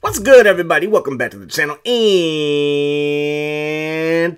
What's good, everybody? Welcome back to the channel. And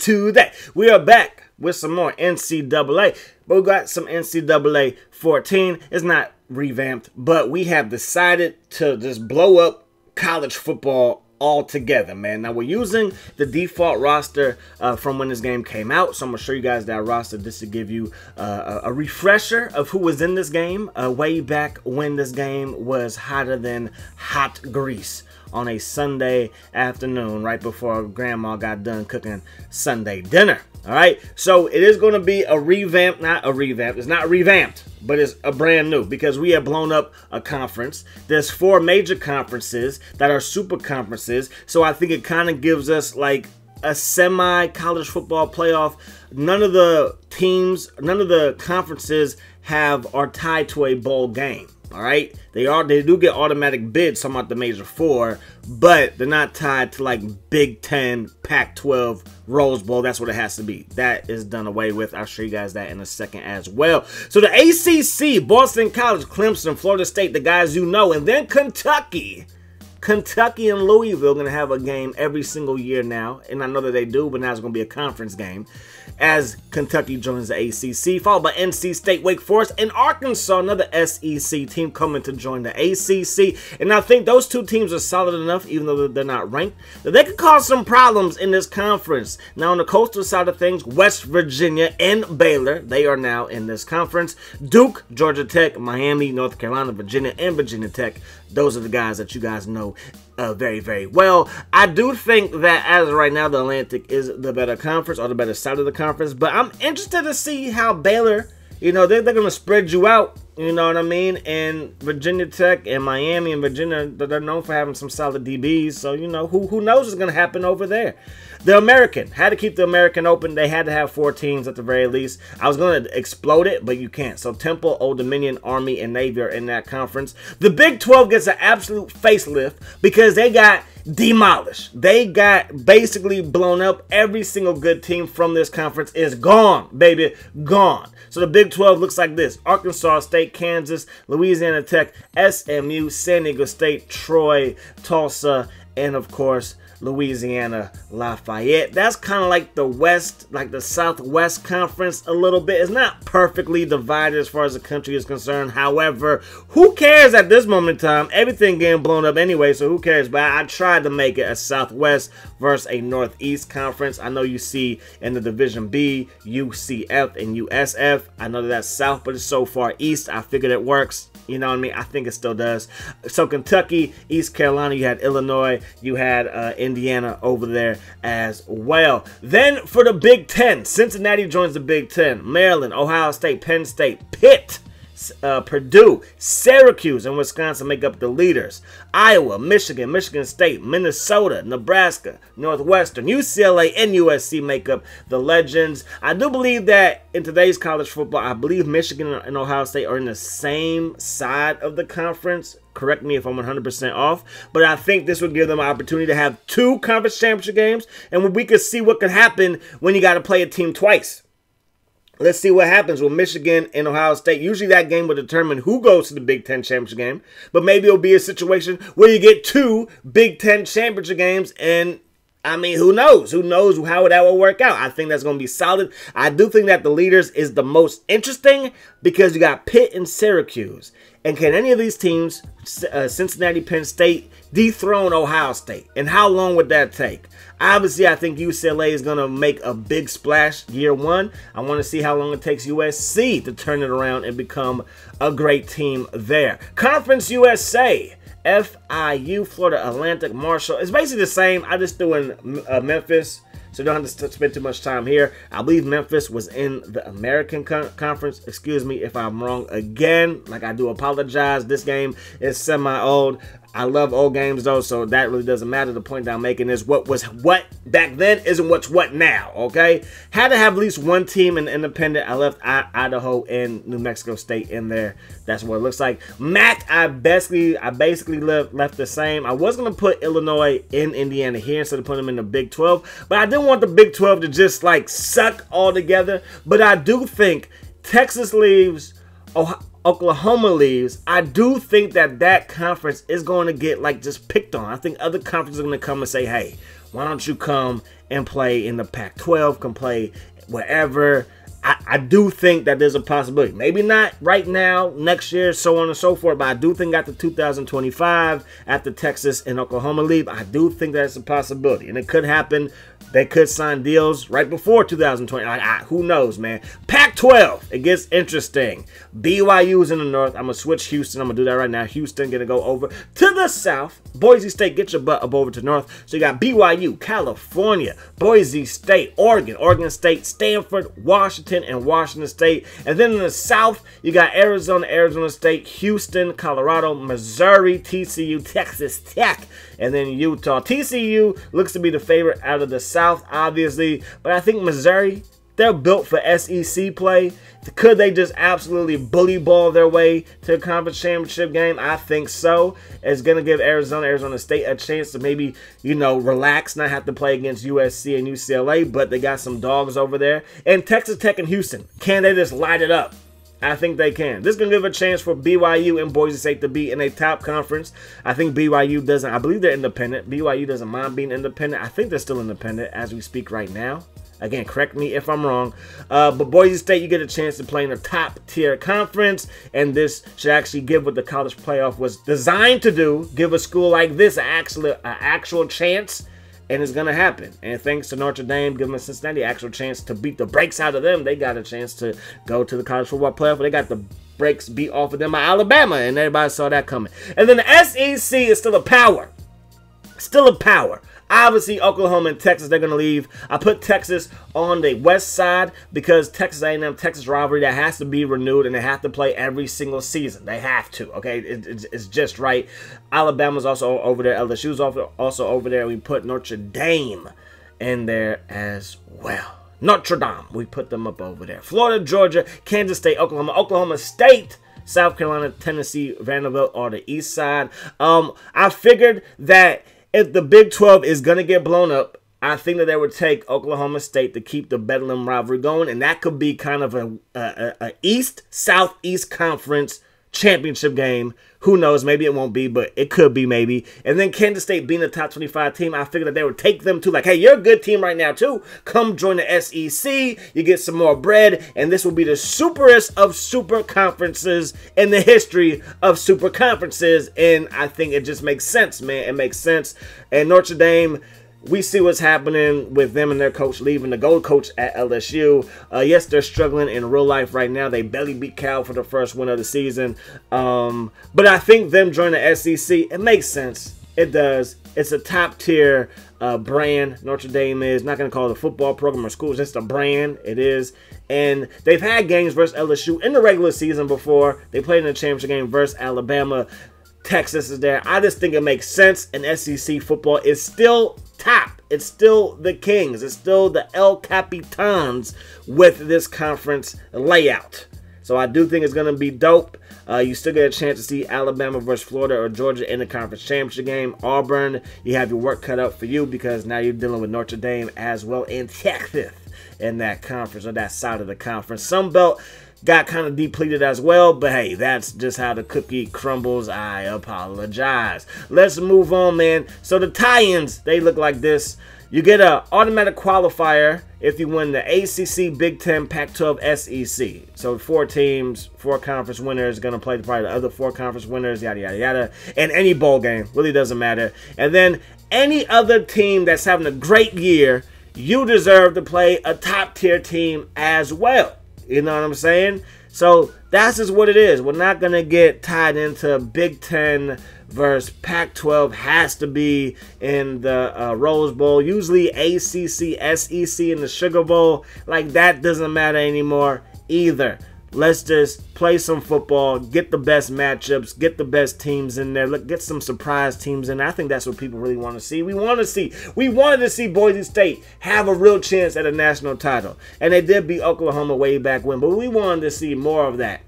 today we are back with some more NCAA, but we got some NCAA 14. It's not revamped, but we have decided to just blow up college football altogether, man. Now we're using the default roster from when this game came out, so I'm gonna show you guys that roster just to give you a refresher of who was in this game way back when this game was hotter than hot grease on a Sunday afternoon right before grandma got done cooking Sunday dinner. All right, so it is going to be a revamp, not a revamp. It's not revamped, but it's a brand new because we have blown up a conference. There's 4 major conferences that are super conferences, so I think it kind of gives us like a semi-college football playoff. None of the teams, none of the conferences are tied to a bowl game. All right, they do get automatic bids, some at the major 4, but they're not tied to like Big Ten, Pac-12, Rose Bowl. That's what it has to be. That is done away with. I'll show you guys that in a second as well. So the ACC, Boston College, Clemson, Florida State, the guys you know, and then Kentucky. Kentucky and Louisville are going to have a game every single year now, and I know that they do, but now it's going to be a conference game as Kentucky joins the ACC, followed by NC State, Wake Forest, and Arkansas, another SEC team coming to join the ACC. And I think those 2 teams are solid enough, even though they're not ranked, that they could cause some problems in this conference. Now, on the coastal side of things, West Virginia and Baylor, they are now in this conference. Duke, Georgia Tech, Miami, North Carolina, Virginia, and Virginia Tech. Those are the guys that you guys know very, very well. I do think that as of right now, the Atlantic is the better conference or the better side of the conference, but I'm interested to see how Baylor, you know, they're going to spread you out, you know what I mean? And Virginia Tech and Miami and Virginia, they're known for having some solid DBs, so, you know, who knows what's going to happen over there. The American, had to keep the American open. They had to have 4 teams at the very least. I was going to explode it, but you can't. So Temple, Old Dominion, Army, and Navy are in that conference. The Big 12 gets an absolute facelift because they got demolished. They got basically blown up. Every single good team from this conference is gone, baby, gone. So the Big 12 looks like this: Arkansas State, Kansas, Louisiana Tech, SMU, San Diego State, Troy, Tulsa, and of course Louisiana Lafayette. That's kind of like the West, like the Southwest Conference a little bit. It's not perfectly divided as far as the country is concerned. However, who cares at this moment in time? Everything getting blown up anyway, so who cares? But I tried to make it a Southwest versus a Northeast Conference. I know you see in the Division B, UCF and USF. I know that's South, but it's so far East. I figured it works. You know what I mean? I think it still does. So Kentucky, East Carolina, you had Illinois, you had Indiana over there as well. Then for the Big Ten, Cincinnati joins the Big Ten. Maryland, Ohio State, Penn State, Pitt, Purdue, Syracuse, and Wisconsin make up the leaders. Iowa, Michigan, Michigan State, Minnesota, Nebraska, Northwestern, UCLA, and USC make up the legends. I do believe that in today's college football, I believe Michigan and Ohio State are in the same side of the conference. Correct me if I'm 100% off, but I think this would give them an opportunity to have 2 conference championship games, and we could see what could happen when you got to play a team twice. Let's see what happens with Michigan and Ohio State. Usually that game will determine who goes to the Big Ten championship game, but maybe it'll be a situation where you get 2 Big Ten championship games, and I mean, who knows? Who knows how that will work out? I think that's going to be solid. I do think that the leaders is the most interesting because you got Pitt and Syracuse. And can any of these teams, Cincinnati, Penn State, dethrone Ohio State? And how long would that take? Obviously, I think UCLA is going to make a big splash year 1. I want to see how long it takes USC to turn it around and become a great team there. Conference USA. FIU, Florida Atlantic, Marshall. It's basically the same. I just threw in Memphis, so don't have to spend too much time here. I believe Memphis was in the American Conference. Excuse me if I'm wrong again. Like, I do apologize. This game is semi-old. I love old games though, so that really doesn't matter. The point that I'm making is what was what back then isn't what's what now, okay? Had to have at least 1 team in the independent. I left Idaho and New Mexico State in there. That's what it looks like. MAC, I basically left the same. I was going to put Illinois in Indiana here instead of putting them in the Big 12, but I didn't want the Big 12 to just like suck all together. But I do think Texas leaves, Oklahoma leaves, I do think that conference is going to get like just picked on. I think other conferences are going to come and say, hey, why don't you come and play in the Pac-12, come play wherever. I do think that there's a possibility. Maybe not right now, next year, so on and so forth, but I do think after 2025, after Texas and Oklahoma leave, I do think that's a possibility. And it could happen. They could sign deals right before 2020. Who knows, man? Pac-12, it gets interesting. BYU is in the north. I'm going to switch Houston. I'm going to do that right now. Houston going to go over to the south. Boise State, get your butt up over to the north. So you got BYU, California, Boise State, Oregon State, Stanford, Washington, and Washington State. And then in the south, you got Arizona State, Houston, Colorado, Missouri, TCU, Texas Tech, and then Utah. TCU looks to be the favorite out of the south, obviously, but I think Missouri, they're built for SEC play. Could they just absolutely bully ball their way to the conference championship game? I think so. It's going to give Arizona State a chance to maybe, relax, not have to play against USC and UCLA, but they got some dogs over there. And Texas Tech and Houston, can they just light it up? I think they can. This is going to give a chance for BYU and Boise State to be in a top conference. I think BYU doesn't. I believe they're independent. BYU doesn't mind being independent. I think they're still independent as we speak right now. Again, correct me if I'm wrong. But Boise State, you get a chance to play in a top-tier conference, and this should actually give what the college playoff was designed to do, give a school like this an actual chance, and it's going to happen. And thanks to Notre Dame giving Cincinnati an actual chance to beat the brakes out of them, they got a chance to go to the college football playoff. They got the brakes beat off of them by Alabama, and everybody saw that coming. And then the SEC is still a power. Still a power. Obviously, Oklahoma and Texas, they're going to leave. I put Texas on the west side because Texas A&M, Texas rivalry, that has to be renewed, and they have to play every single season. They have to, okay? It's just right. Alabama's also over there. LSU's also over there. We put Notre Dame in there as well. Notre Dame, we put them up over there. Florida, Georgia, Kansas State, Oklahoma State, South Carolina, Tennessee, Vanderbilt on the east side. I figured that if the Big 12 is going to get blown up, I think that they would take Oklahoma State to keep the Bedlam rivalry going, and that could be kind of a East-Southeast Conference championship game. Who knows? Maybe it won't be, but it could be maybe. And then Kansas State being the top 25 team, I figured that they would take them to, like, hey, you're a good team right now, too. Come join the SEC. You get some more bread, and this will be the superest of super conferences in the history of super conferences. And I think it just makes sense, man. It makes sense. And Notre Dame, we see what's happening with them and their coach leaving, the gold coach at LSU. Yes, they're struggling in real life right now. They barely beat Cal for the first win of the season. But I think them joining the SEC, it makes sense. It does. It's a top-tier brand. Notre Dame is. Not going to call it a football program or school. It's just a brand. It is. And they've had games versus LSU in the regular season before. They played in the championship game versus Alabama. Texas is there. I just think it makes sense. And SEC football is still top. It's still the Kings. It's still the El Capitans with this conference layout. So I do think it's going to be dope. You still get a chance to see Alabama versus Florida or Georgia in the conference championship game. Auburn, you have your work cut out for you because now you're dealing with Notre Dame as well in Texas in that conference or that side of the conference. Sunbelt got kind of depleted as well, but hey, that's just how the cookie crumbles. I apologize. Let's move on, man. So the tie-ins, they look like this. You get an automatic qualifier if you win the ACC, Big Ten, Pac-12, SEC. So 4 teams, 4 conference winners going to play probably the other 4 conference winners, yada, yada, yada. And any bowl game, really doesn't matter. And then any other team that's having a great year, you deserve to play a top-tier team as well. You know what I'm saying? So that's just what it is. We're not going to get tied into Big Ten versus Pac-12. Has to be in the Rose Bowl. Usually ACC, SEC in the Sugar Bowl. Like, that doesn't matter anymore either. Let's just play some football, get the best matchups, get the best teams in there, get some surprise teams in there. I think that's what people really want to see. We wanted to see Boise State have a real chance at a national title. And they did beat Oklahoma way back when, but we wanted to see more of that.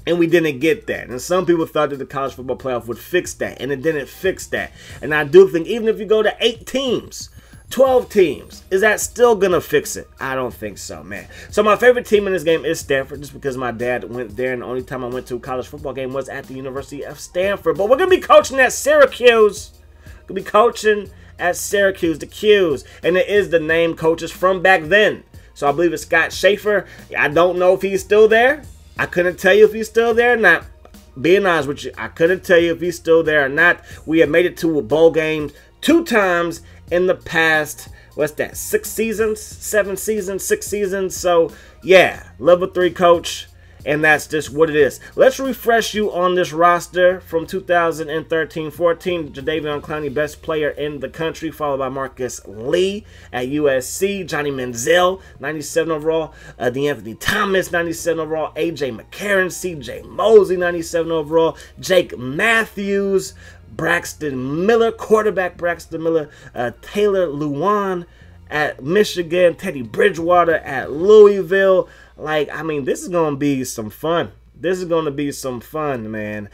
And we didn't get that. And some people thought that the college football playoff would fix that, and it didn't fix that. And I do think even if you go to 8 teams, 12 teams. Is that still gonna fix it? I don't think so, man. So my favorite team in this game is Stanford, just because my dad went there, and the only time I went to a college football game was at the University of Stanford. But we're gonna be coaching at Syracuse. Gonna be coaching at Syracuse, the Qs, and it is the name coaches from back then. So I believe it's Scott Schaefer. I don't know if he's still there. I couldn't tell you if he's still there or not. Being honest with you, I couldn't tell you if he's still there or not. We have made it to a bowl game 2 times in the past, what's that, 6 seasons, 7 seasons, 6 seasons. So yeah, level 3 coach, and that's just what it is. Let's refresh you on this roster from 2013-14. Jadeveon Clowney, best player in the country, followed by Marcus Lee at USC. Johnny Manziel, 97 overall. DeAnthony Thomas, 97 overall. AJ McCarron, CJ Mosley, 97 overall. Jake Matthews, Braxton Miller, quarterback Braxton Miller. Taylor Lewan at Michigan. Teddy Bridgewater at Louisville. Like, I mean, this is going to be some fun. This is going to be some fun, man.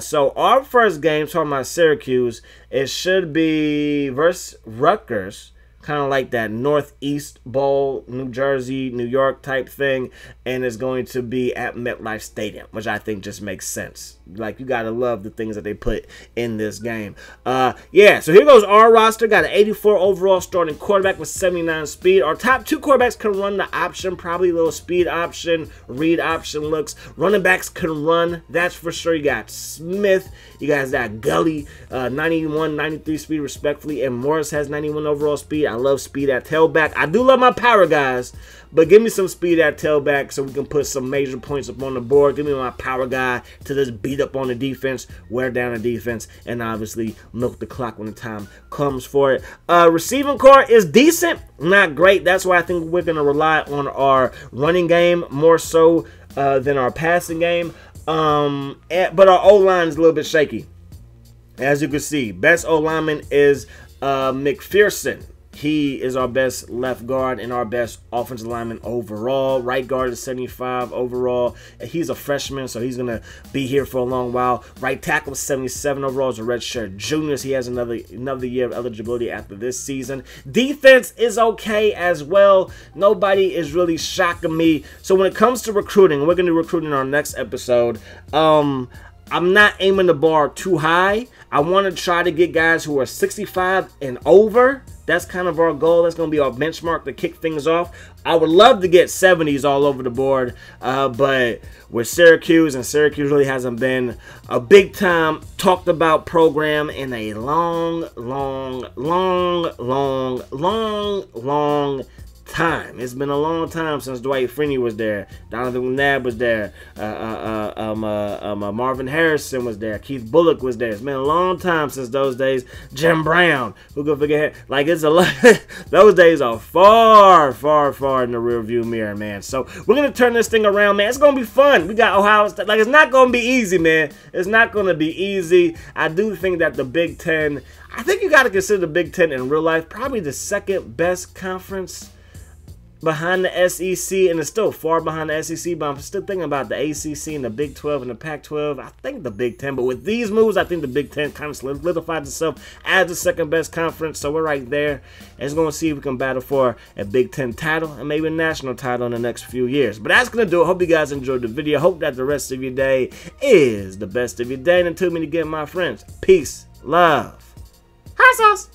So our first game, talking about Syracuse, it should be versus Rutgers. Kind of like that Northeast Bowl, New Jersey, New York type thing. And it's going to be at MetLife Stadium, which I think just makes sense. Like, you got to love the things that they put in this game. Yeah, so here goes our roster. Got an 84 overall starting quarterback with 79 speed. Our top 2 quarterbacks can run the option, probably a little speed option, read option looks. Running backs can run, that's for sure. You got Smith. You guys got Gully, 91, 93 speed respectfully, and Morris has 91 overall speed. I love speed at tailback. I do love my power guys, but give me some speed at tailback so we can put some major points up on the board. Give me my power guy to just beat up on the defense, wear down the defense, and obviously milk the clock when the time comes for it. Receiving core is decent, not great. That's why I think we're going to rely on our running game more so than our passing game. But our O-line is a little bit shaky. As you can see, best O-lineman is McPherson. He is our best left guard and our best offensive lineman overall. Right guard is 75 overall. He's a freshman, so he's going to be here for a long while. Right tackle is 77 overall. As a redshirt junior. He has another year of eligibility after this season. Defense is okay as well. Nobody is really shocking me. So when it comes to recruiting, we're going to recruit in our next episode. I'm not aiming the bar too high. I want to try to get guys who are 65 and over. That's kind of our goal. That's going to be our benchmark to kick things off. I would love to get 70s all over the board, but with Syracuse, and Syracuse really hasn't been a big-time talked-about program in a long time. It's been a long time since Dwight Freeney was there, Donovan McNabb was there, Marvin Harrison was there, Keith Bullock was there. It's been a long time since those days. Jim Brown, who could forget? Like, it's a lot. Those days are far in the rearview mirror, man. So we're gonna turn this thing around, man. It's gonna be fun. We got Ohio State. Like, it's not gonna be easy, man. It's not gonna be easy. I do think that the Big Ten, I think you got to consider the Big Ten in real life probably the second best conference behind the SEC, and it's still far behind the SEC, but I'm still thinking about the ACC and the Big 12 and the Pac-12. I think the Big Ten, but with these moves, I think the Big Ten kind of solidified itself as the second best conference, so we're right there. And it's going to see if we can battle for a Big Ten title and maybe a national title in the next few years. But that's going to do it. Hope you guys enjoyed the video. Hope that the rest of your day is the best of your day. And until we meet again, my friends, peace, love, hot sauce.